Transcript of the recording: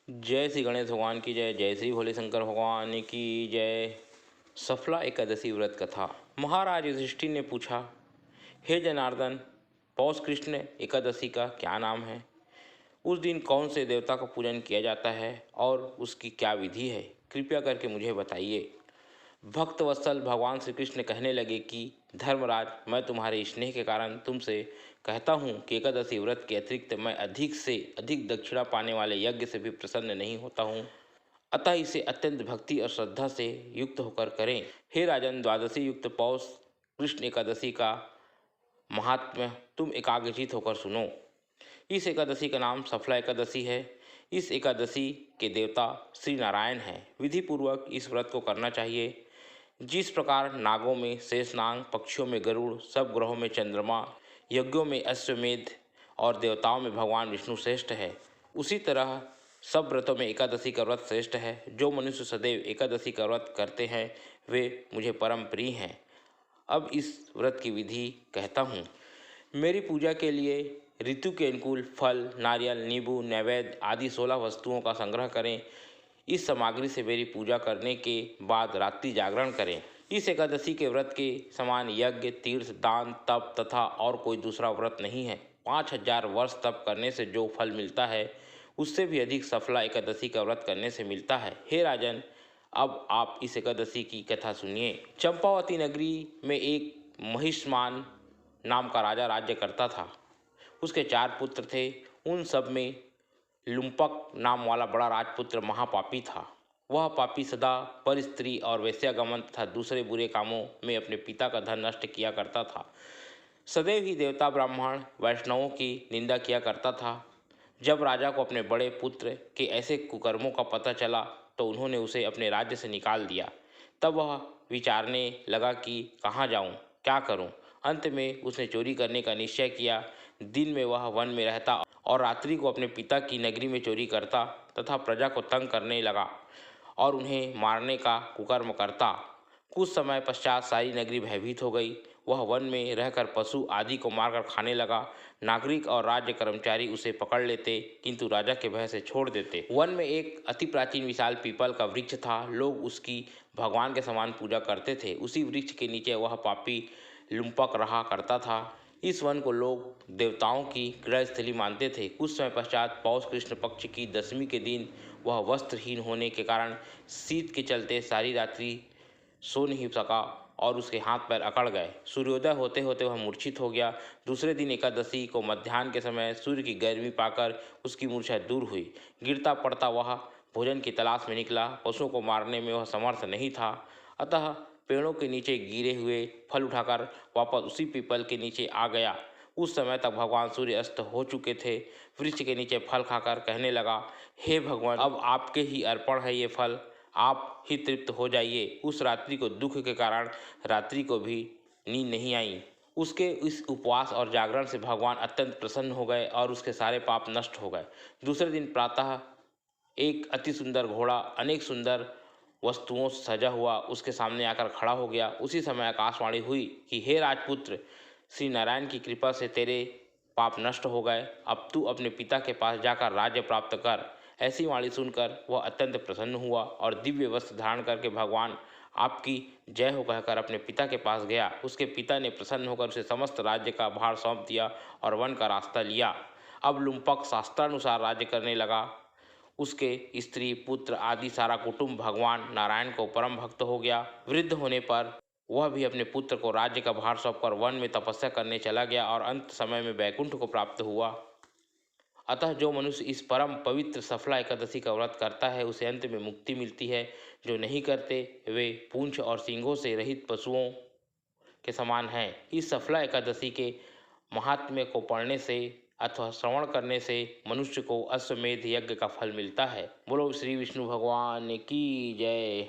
जय श्री गणेश भगवान की जय। जय श्री भोले शंकर भगवान की जय। सफला एकादशी व्रत कथा। महाराज युधिष्ठिर ने पूछा, हे जनार्दन, पौष कृष्ण एकादशी का क्या नाम है? उस दिन कौन से देवता का पूजन किया जाता है और उसकी क्या विधि है? कृपया करके मुझे बताइए। भक्त वत्सल भगवान श्री कृष्ण कहने लगे कि धर्मराज, मैं तुम्हारे स्नेह के कारण तुमसे कहता हूँ कि एकादशी व्रत के अतिरिक्त मैं अधिक से अधिक दक्षिणा पाने वाले यज्ञ से भी प्रसन्न नहीं होता हूँ। अतः इसे अत्यंत भक्ति और श्रद्धा से युक्त होकर करें। हे राजन, द्वादशी युक्त पौष कृष्ण एकादशी का महात्म्य तुम एकाग्रचित होकर सुनो। इस एकादशी का नाम सफला एकादशी है। इस एकादशी के देवता श्री नारायण हैं। विधि पूर्वक इस व्रत को करना चाहिए। जिस प्रकार नागों में शेषनाग, पक्षियों में गरुड़, सब ग्रहों में चंद्रमा, यज्ञों में अश्वमेध और देवताओं में भगवान विष्णु श्रेष्ठ है, उसी तरह सब व्रतों में एकादशी का व्रत श्रेष्ठ है। जो मनुष्य सदैव एकादशी का व्रत करते हैं वे मुझे परम प्रिय हैं। अब इस व्रत की विधि कहता हूँ। मेरी पूजा के लिए ऋतु के अनुकूल फल, नारियल, नींबू, नैवेद्य आदि 16 वस्तुओं का संग्रह करें। इस सामग्री से मेरी पूजा करने के बाद रात्रि जागरण करें। इस एकादशी के व्रत के समान यज्ञ, तीर्थ, दान, तप तथा और कोई दूसरा व्रत नहीं है। 5000 वर्ष तप करने से जो फल मिलता है उससे भी अधिक सफला एकादशी का व्रत करने से मिलता है। हे राजन, अब आप इस एकादशी की कथा सुनिए। चंपावती नगरी में एक महिष्मान नाम का राजा राज्य करता था। उसके 4 पुत्र थे। उन सब में लुम्पक नाम वाला बड़ा राजपुत्र महापापी था। वह पापी सदा पर स्त्री और वेश्यागमन तथा दूसरे बुरे कामों में अपने पिता का धन नष्ट किया करता था। सदैव ही देवता, ब्राह्मण, वैष्णवों की निंदा किया करता था। जब राजा को अपने बड़े पुत्र के ऐसे कुकर्मों का पता चला तो उन्होंने उसे अपने राज्य से निकाल दिया। तब वह विचारने लगा कि कहाँ जाऊँ, क्या करूँ। अंत में उसने चोरी करने का निश्चय किया। दिन में वह वन में रहता और रात्रि को अपने पिता की नगरी में चोरी करता तथा प्रजा को तंग करने लगा और उन्हें मारने का कुकर्म करता। कुछ समय पश्चात सारी नगरी भयभीत हो गई। वह वन में रहकर पशु आदि को मारकर खाने लगा। नागरिक और राज्य कर्मचारी उसे पकड़ लेते किंतु राजा के भय से छोड़ देते। वन में एक अति प्राचीन विशाल पीपल का वृक्ष था। लोग उसकी भगवान के समान पूजा करते थे। उसी वृक्ष के नीचे वह पापी लुम्पक रहा करता था। इस वन को लोग देवताओं की क्रीड़ा स्थली मानते थे। कुछ समय पश्चात पौष कृष्ण पक्ष की दशमी के दिन वह वस्त्रहीन होने के कारण शीत के चलते सारी रात्रि सो नहीं सका और उसके हाथ पैर अकड़ गए। सूर्योदय होते होते वह मूर्छित हो गया। दूसरे दिन एकादशी को मध्याह्न के समय सूर्य की गर्मी पाकर उसकी मूर्छा दूर हुई। गिरता पड़ता वह भोजन की तलाश में निकला। पशुओं को मारने में वह समर्थ नहीं था, अतः पेड़ों के नीचे गिरे हुए फल उठाकर वापस उसी पीपल के नीचे आ गया। उस समय तक भगवान सूर्य अस्त हो चुके थे। वृक्ष के नीचे फल खाकर कहने लगा, हे भगवान, अब आपके ही अर्पण है ये फल, आप ही तृप्त हो जाइए। उस रात्रि को दुख के कारण रात्रि को भी नींद नहीं आई। उसके इस उपवास और जागरण से भगवान अत्यंत प्रसन्न हो गए और उसके सारे पाप नष्ट हो गए। दूसरे दिन प्रातः एक अति सुंदर घोड़ा अनेक सुंदर वस्तुओं से सजा हुआ उसके सामने आकर खड़ा हो गया। उसी समय आकाशवाणी हुई कि हे राजपुत्र, श्री नारायण की कृपा से तेरे पाप नष्ट हो गए। अब तू अपने पिता के पास जाकर राज्य प्राप्त कर। ऐसी वाणी सुनकर वह अत्यंत प्रसन्न हुआ और दिव्य वस्त्र धारण करके भगवान आपकी जय हो कहकर अपने पिता के पास गया। उसके पिता ने प्रसन्न होकर उसे समस्त राज्य का भार सौंप दिया और वन का रास्ता लिया। अब लुम्पक शास्त्रानुसार राज्य करने लगा। उसके स्त्री, पुत्र आदि सारा कुटुंब भगवान नारायण को परम भक्त हो गया। वृद्ध होने पर वह भी अपने पुत्र को राज्य का भार सौंपकर वन में तपस्या करने चला गया और अंत समय में वैकुंठ को प्राप्त हुआ। अतः जो मनुष्य इस परम पवित्र सफला एकादशी का व्रत करता है उसे अंत में मुक्ति मिलती है। जो नहीं करते वे पूंछ और सींगों से रहित पशुओं के समान हैं। इस सफला एकादशी के महात्म्य को पढ़ने से अथवा श्रवण करने से मनुष्य को अश्वमेध यज्ञ का फल मिलता है। बोलो श्री विष्णु भगवान की जय।